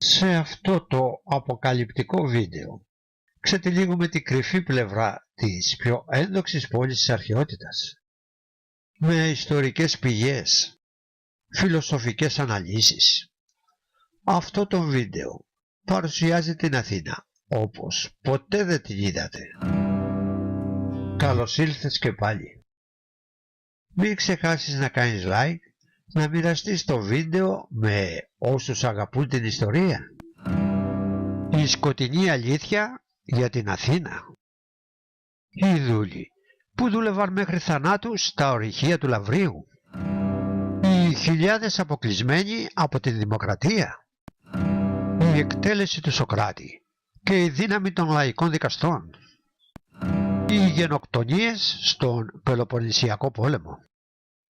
Σε αυτό το αποκαλυπτικό βίντεο ξετυλίγουμε την κρυφή πλευρά της πιο ένδοξης πόλης της αρχαιότητας, με ιστορικές πηγές, φιλοσοφικές αναλύσεις. Αυτό το βίντεο παρουσιάζει την Αθήνα όπως ποτέ δεν την είδατε. Καλώς ήλθες και πάλι. Μην ξεχάσεις να κάνεις like, να μοιραστείς το βίντεο με όσους αγαπούν την ιστορία. Η σκοτεινή αλήθεια για την Αθήνα. Οι δούλοι που δούλευαν μέχρι θανάτου στα ορυχεία του Λαυρίου. Οι χιλιάδες αποκλεισμένοι από τη δημοκρατία. Η εκτέλεση του Σωκράτη και η δύναμη των λαϊκών δικαστών. Οι γενοκτονίες στον Πελοποννησιακό πόλεμο.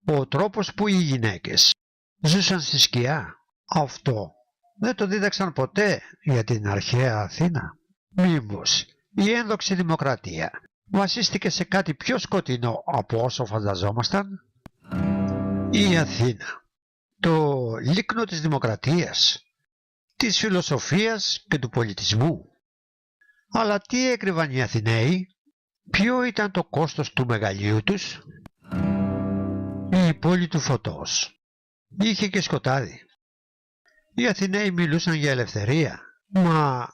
Ο τρόπος που οι γυναίκες ζούσαν στη σκιά. Αυτό δεν το δίδαξαν ποτέ για την αρχαία Αθήνα. Μήπως η ένδοξη δημοκρατία βασίστηκε σε κάτι πιο σκοτεινό από όσο φανταζόμασταν? Η Αθήνα, το λίκνο της δημοκρατίας, της φιλοσοφίας και του πολιτισμού. Αλλά τι έκρυβαν οι Αθηναίοι? Ποιο ήταν το κόστος του μεγαλείου τους? Η πόλη του φωτός είχε και σκοτάδι. Οι Αθηναίοι μιλούσαν για ελευθερία, μα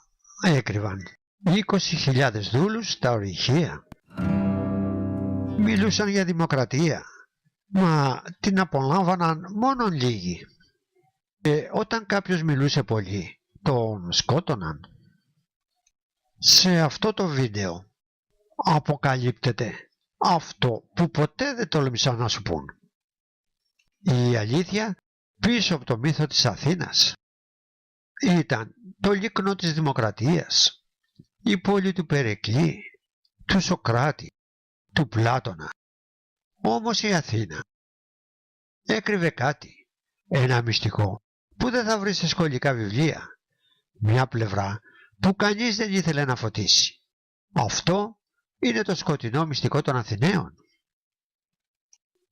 έκρυβαν 20.000 δούλους στα ορυχεία. Μιλούσαν για δημοκρατία, μα την απολάμβαναν μόνο λίγοι. Και όταν κάποιος μιλούσε πολύ, τον σκότωναν. Σε αυτό το βίντεο αποκαλύπτεται αυτό που ποτέ δεν τόλμησαν να σου πούν. Η αλήθεια πίσω από το μύθο της Αθήνας ήταν το λίκνο της δημοκρατίας, η πόλη του Περικλή, του Σωκράτη, του Πλάτωνα. Όμως η Αθήνα έκρυβε κάτι, ένα μυστικό που δεν θα βρει σε σχολικά βιβλία, μια πλευρά που κανείς δεν ήθελε να φωτίσει. Αυτό είναι το σκοτεινό μυστικό των Αθηναίων.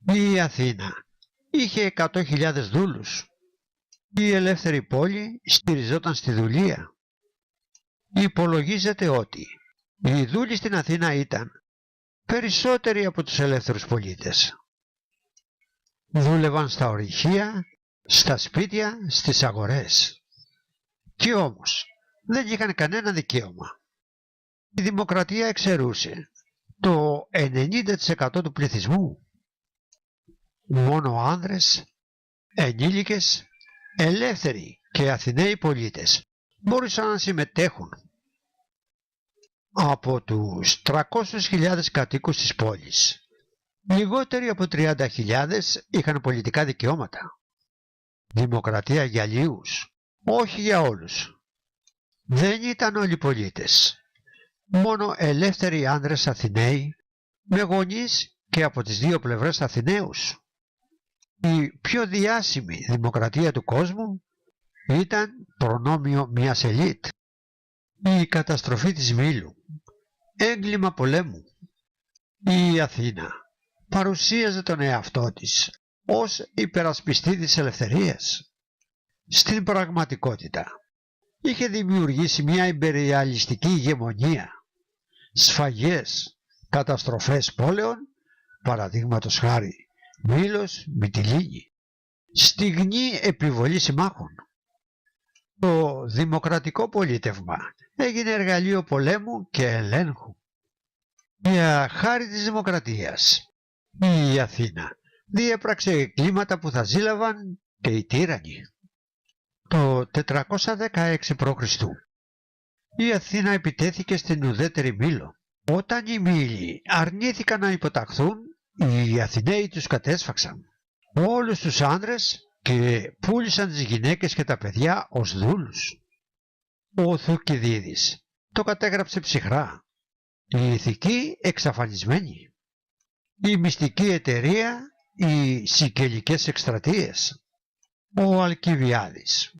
Η Αθήνα είχε 100.000 δούλους. Η ελεύθερη πόλη στηριζόταν στη δουλεία. Υπολογίζεται ότι οι δούλοι στην Αθήνα ήταν περισσότεροι από τους ελεύθερους πολίτες. Δούλευαν στα ορυχεία, στα σπίτια, στις αγορές. Και όμως δεν είχαν κανένα δικαίωμα. Η δημοκρατία εξαιρούσε το 90% του πληθυσμού. Μόνο άνδρες, ενήλικες, ελεύθεροι και Αθηναίοι πολίτες μπορούσαν να συμμετέχουν. Από τους 300.000 κατοίκους της πόλης, λιγότεροι από 30.000 είχαν πολιτικά δικαιώματα. Δημοκρατία για λίγους, όχι για όλους. Δεν ήταν όλοι πολίτες. Μόνο ελεύθεροι άνδρες Αθηναίοι, με γονείς και από τις δύο πλευρές Αθηναίους. Η πιο διάσημη δημοκρατία του κόσμου ήταν προνόμιο μιας ελίτ. Η καταστροφή της Μήλου, έγκλημα πολέμου. Η Αθήνα παρουσίαζε τον εαυτό της ως υπερασπιστή της ελευθερίας. Στην πραγματικότητα είχε δημιουργήσει μια ιμπεριαλιστική ηγεμονία, σφαγές, καταστροφές πόλεων, παραδείγματος χάρη Μήλος, Μυτιλήνη, στιγνή επιβολή συμμάχων. Το δημοκρατικό πολίτευμα έγινε εργαλείο πολέμου και ελέγχου. Για χάρη της δημοκρατίας, η Αθήνα διέπραξε κλίματα που θα ζήλαβαν και οι τύραννοι. Το 416 π.Χ. η Αθήνα επιτέθηκε στην ουδέτερη Μήλο. Όταν οι Μήλοι αρνήθηκαν να υποταχθούν, οι Αθηναίοι τους κατέσφαξαν όλους τους άνδρες και πούλησαν τις γυναίκες και τα παιδιά ως δούλους. Ο Θουκυδίδης το κατέγραψε ψυχρά. Η ηθική εξαφανισμένη. Η μυστική εταιρεία, οι σικελικές εκστρατείες. Ο Αλκιβιάδης,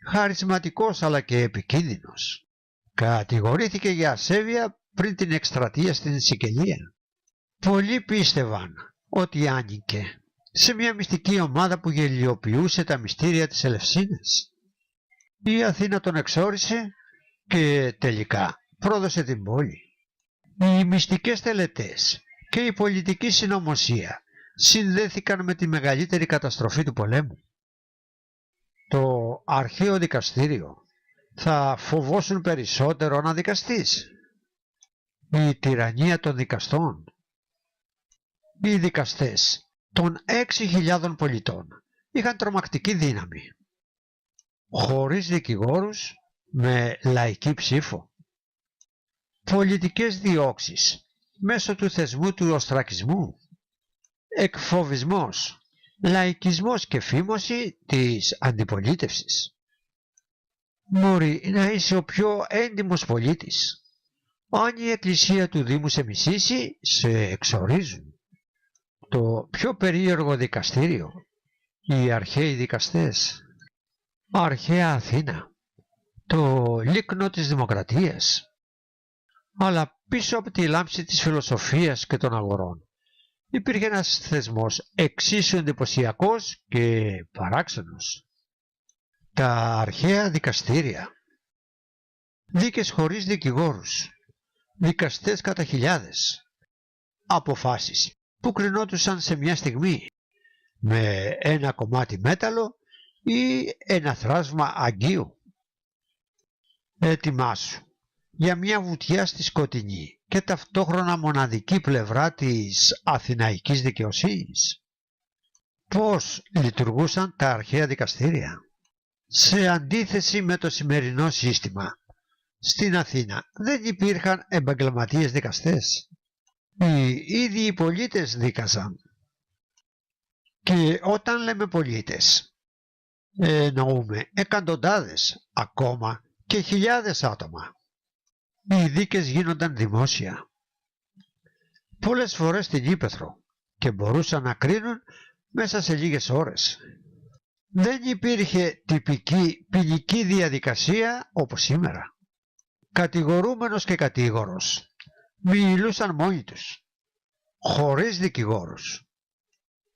χαρισματικός αλλά και επικίνδυνος, κατηγορήθηκε για ασέβεια πριν την εκστρατεία στην Σικελία. Πολλοί πίστευαν ότι άνοικε σε μια μυστική ομάδα που γελιοποιούσε τα μυστήρια της Ελευσίνας. Η Αθήνα τον εξόρισε και τελικά πρόδωσε την πόλη. Οι μυστικές τελετές και η πολιτική συνωμοσία συνδέθηκαν με τη μεγαλύτερη καταστροφή του πολέμου. Το αρχαίο δικαστήριο θα φοβόσουν περισσότερο να δικαστείς. Η τυραννία των δικαστών. Οι δικαστές των 6.000 πολιτών είχαν τρομακτική δύναμη. Χωρίς δικηγόρους, με λαϊκή ψήφο. Πολιτικές διώξεις μέσω του θεσμού του οστρακισμού. Εκφοβισμός, λαϊκισμός και φήμωση της αντιπολίτευσης. Μπορεί να είσαι ο πιο έντιμος πολίτης. Αν η εκκλησία του Δήμου σε μισήσει, σε εξορίζουν. Το πιο περίεργο δικαστήριο, οι αρχαίοι δικαστές. Αρχαία Αθήνα, το λίκνο της δημοκρατίας. Αλλά πίσω από τη λάμψη της φιλοσοφίας και των αγορών υπήρχε ένας θεσμός εξίσου εντυπωσιακός και παράξενος. Τα αρχαία δικαστήρια. Δίκες χωρίς δικηγόρους. Δικαστές κατά χιλιάδες. Αποφάσεις που κρινόντουσαν σε μια στιγμή με ένα κομμάτι μέταλλο ή ένα θράσμα αγκίου. Ετοιμάσου για μια βουτιά στη σκοτεινή και ταυτόχρονα μοναδική πλευρά της αθηναϊκής δικαιοσύνης. Πώς λειτουργούσαν τα αρχαία δικαστήρια. Σε αντίθεση με το σημερινό σύστημα, στην Αθήνα δεν υπήρχαν επαγγελματίες δικαστές. Οι ίδιοι οι πολίτες δίκαζαν. Και όταν λέμε πολίτες, εννοούμε εκατοντάδες, ακόμα και χιλιάδες άτομα. Οι δίκες γίνονταν δημόσια. Πολλές φορές στην ύπαιθρο και μπορούσαν να κρίνουν μέσα σε λίγες ώρες. Δεν υπήρχε τυπική ποινική διαδικασία όπως σήμερα. Κατηγορούμενος και κατήγορος μιλούσαν μόνοι τους, χωρίς δικηγόρους.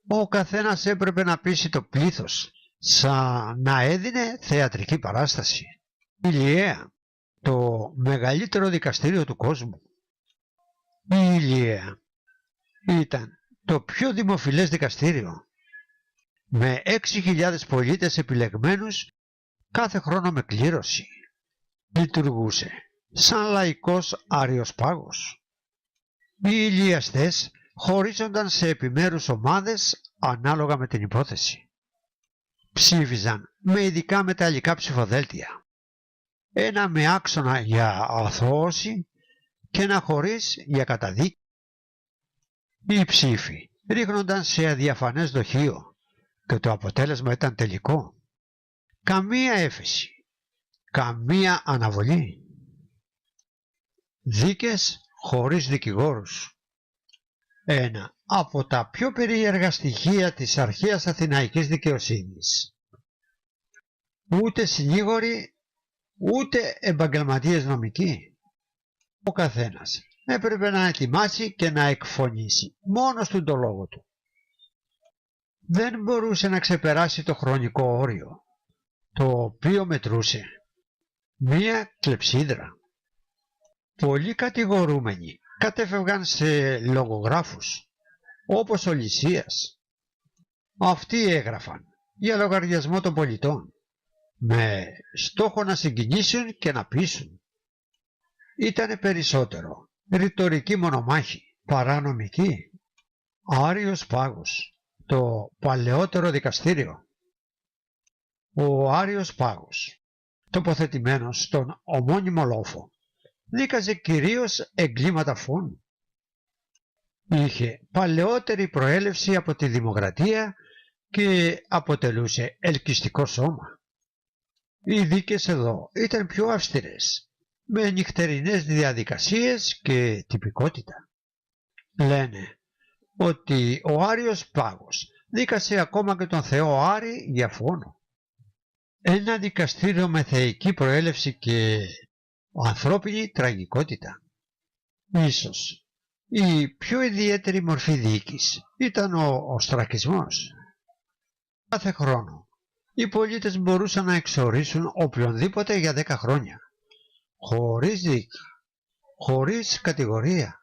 Ο καθένας έπρεπε να πείσει το πλήθος, σαν να έδινε θεατρική παράσταση. Η Ηλιαία, το μεγαλύτερο δικαστήριο του κόσμου. Η Ηλιαία ήταν το πιο δημοφιλές δικαστήριο, με 6.000 πολίτες επιλεγμένους κάθε χρόνο με κλήρωση. Λειτουργούσε σαν λαϊκός Αριοσπάγος. Οι ηλιαστές χωρίζονταν σε επιμέρους ομάδες ανάλογα με την υπόθεση. Ψήφιζαν με ειδικά μεταλλικά ψηφοδέλτια. Ένα με άξονα για αθώωση και ένα χωρίς για καταδίκη. Οι ψήφοι ρίχνονταν σε αδιαφανές δοχείο και το αποτέλεσμα ήταν τελικό. Καμία έφεση, καμία αναβολή. Δίκες χωρίς δικηγόρους. Ένα από τα πιο περίεργα στοιχεία της αρχαίας αθηναϊκής δικαιοσύνης. Ούτε συνήγοροι, ούτε επαγγελματίες νομικοί. Ο καθένας έπρεπε να ετοιμάσει και να εκφωνήσει μόνος του το λόγο του. Δεν μπορούσε να ξεπεράσει το χρονικό όριο, το οποίο μετρούσε μία κλεψίδρα. Πολλοί κατηγορούμενοι κατέφευγαν σε λογογράφους, όπως ο Λυσίας. Αυτοί έγραφαν για λογαριασμό των πολιτών, με στόχο να συγκινήσουν και να πείσουν. Ήτανε περισσότερο ρητορική μονομάχη παρά νομική. Άριος Πάγος, το παλαιότερο δικαστήριο. Ο Άριος Πάγος, τοποθετημένος στον ομώνυμο λόφο, δίκαζε κυρίως εγκλήματα φόνου. Είχε παλαιότερη προέλευση από τη δημοκρατία και αποτελούσε ελκυστικό σώμα. Οι δίκες εδώ ήταν πιο αυστηρές, με νυχτερινές διαδικασίες και τυπικότητα. Λένε ότι ο Άριος Πάγος δίκασε ακόμα και τον Θεό Άρη για φόνο. Ένα δικαστήριο με θεϊκή προέλευση και ανθρώπινη τραγικότητα. Ίσως η πιο ιδιαίτερη μορφή δίκης ήταν ο οστρακισμός. Κάθε χρόνο οι πολίτες μπορούσαν να εξορίσουν οποιονδήποτε για 10 χρόνια, χωρίς δίκη, χωρίς κατηγορία.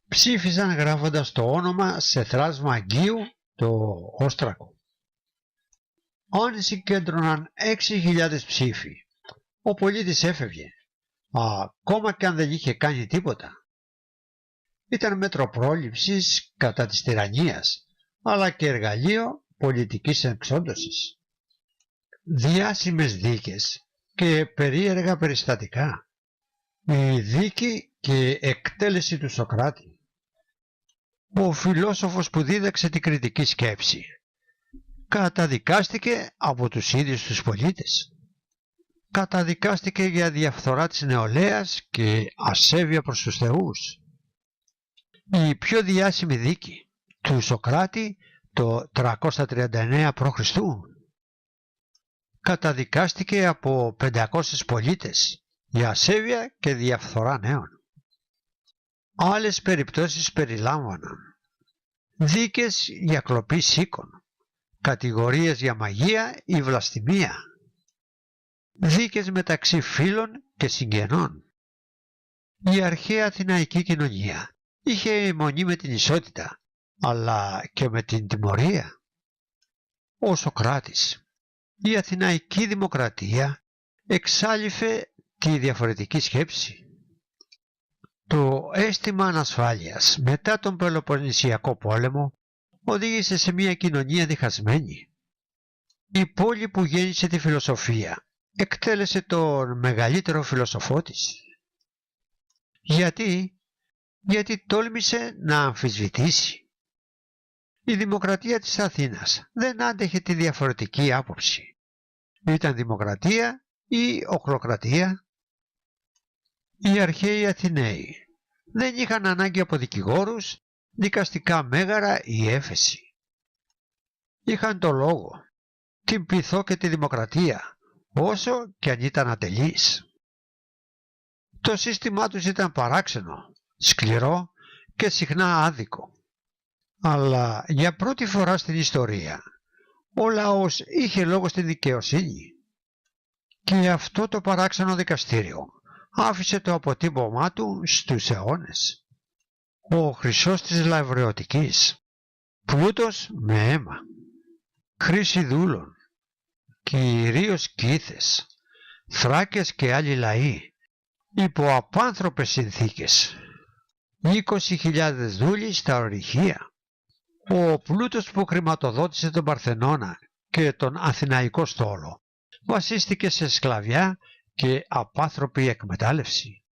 Ψήφισαν γράφοντας το όνομα σε θράσμα αγγείου, το όστρακο. Αν συγκέντρωναν 6.000 ψήφοι, ο πολίτης έφευγε, ακόμα και αν δεν είχε κάνει τίποτα. Ήταν μέτρο πρόληψης κατά της τυραννίας, αλλά και εργαλείο πολιτικής εξόντωσης. Διάσημες δίκες και περίεργα περιστατικά. Η δίκη και εκτέλεση του Σωκράτη. Ο φιλόσοφος που δίδαξε την κριτική σκέψη καταδικάστηκε από τους ίδιους τους πολίτες. Καταδικάστηκε για διαφθορά της νεολαίας και ασέβεια προς τους θεούς. Η πιο διάσημη δίκη του Σωκράτη το 339 π.Χ. καταδικάστηκε από 500 πολίτες για ασέβεια και διαφθορά νέων. Άλλες περιπτώσεις περιλάμβαναν δίκες για κλοπή σίκων, κατηγορίες για μαγεία ή βλαστημία, δίκες μεταξύ φίλων και συγγενών. Η αρχαία αθηναϊκή κοινωνία είχε αιμονή με την ισότητα, αλλά και με την τιμωρία. Ο Σωκράτης, η αθηναϊκή δημοκρατία εξάλειφε τη διαφορετική σκέψη. Το αίσθημα ανασφάλειας μετά τον Πελοποννησιακό πόλεμο οδήγησε σε μια κοινωνία διχασμένη. Η πόλη που γέννησε τη φιλοσοφία εκτέλεσε τον μεγαλύτερο φιλοσοφό της. Γιατί τόλμησε να αμφισβητήσει. Η δημοκρατία της Αθήνας δεν άντεχε τη διαφορετική άποψη. Ήταν δημοκρατία ή οχλοκρατία. Οι αρχαίοι Αθηναίοι δεν είχαν ανάγκη από δικηγόρους, δικαστικά μέγαρα ή έφεση. Είχαν το λόγο, την πειθό και τη δημοκρατία, όσο και αν ήταν ατελείς. Το σύστημά τους ήταν παράξενο, σκληρό και συχνά άδικο. Αλλά για πρώτη φορά στην ιστορία ο λαός είχε λόγο στην δικαιοσύνη. Και αυτό το παράξενο δικαστήριο άφησε το αποτύπωμά του στους αιώνες. Ο χρυσός της Λαυρεωτικής, πλούτος με αίμα, χρήση δούλων, κυρίως Κύθες, Θράκες και άλλοι λαοί, υπό απάνθρωπες συνθήκες, 20.000 δούλοι στα ορυχεία, ο πλούτος που χρηματοδότησε τον Παρθενώνα και τον Αθηναϊκό στόλο βασίστηκε σε σκλαβιά και απάνθρωπη εκμετάλλευση.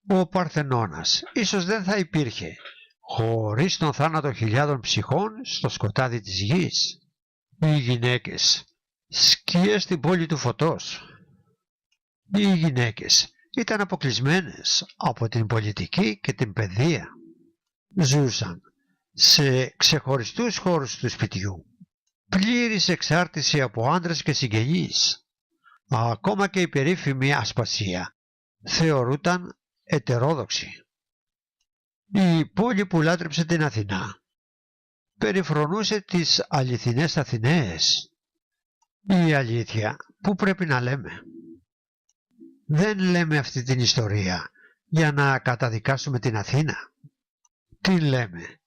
Ο Παρθενώνας ίσως δεν θα υπήρχε χωρίς τον θάνατο χιλιάδων ψυχών στο σκοτάδι της γης. Οι γυναίκες, σκιές στην πόλη του φωτός. Οι γυναίκες ήταν αποκλεισμένες από την πολιτική και την παιδεία. Ζούσαν σε ξεχωριστούς χώρους του σπιτιού, πλήρης εξάρτηση από άντρες και συγγενείς. Ακόμα και η περίφημη Ασπασία θεωρούταν ετερόδοξη. Η πόλη που λάτρεψε την Αθηνά περιφρονούσε τις αληθινές Αθηναίες. Η αλήθεια που πρέπει να λέμε. Δεν λέμε αυτή την ιστορία για να καταδικάσουμε την Αθήνα. Τι λέμε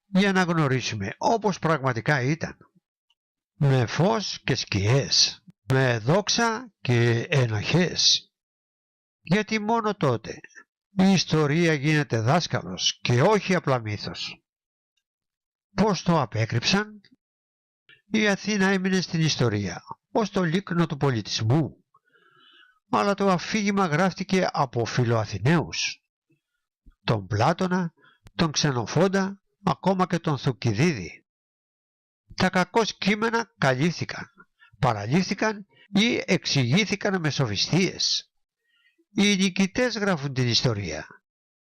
για να γνωρίσουμε όπως πραγματικά ήταν. Με φως και σκιές, με δόξα και ενοχές. Γιατί μόνο τότε η ιστορία γίνεται δάσκαλος και όχι απλά μύθος. Πώς το απέκρυψαν? Η Αθήνα έμεινε στην ιστορία ως το λίκνο του πολιτισμού, αλλά το αφήγημα γράφτηκε από φιλοαθηναίους, τον Πλάτωνα, τον Ξενοφόντα, ακόμα και τον Θουκυδίδη. Τα κακώς κείμενα καλύφθηκαν, παραλήφθηκαν ή εξηγήθηκαν με σοφιστίες. Οι νικητές γράφουν την ιστορία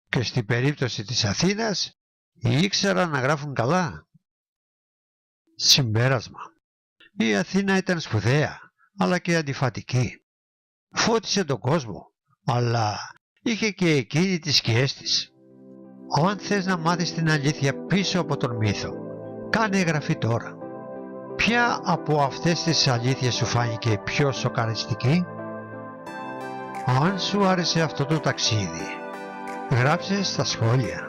και στην περίπτωση της Αθήνας ήξεραν να γράφουν καλά. Συμπέρασμα. Η Αθήνα ήταν σπουδαία αλλά και αντιφατική. Φώτισε τον κόσμο, αλλά είχε και εκείνη τις σκιές της. Αν θες να μάθεις την αλήθεια πίσω από τον μύθο, κάνε εγγραφή τώρα. Ποια από αυτές τις αλήθειες σου φάνηκε πιο σοκαριστική? Αν σου άρεσε αυτό το ταξίδι, γράψε στα σχόλια.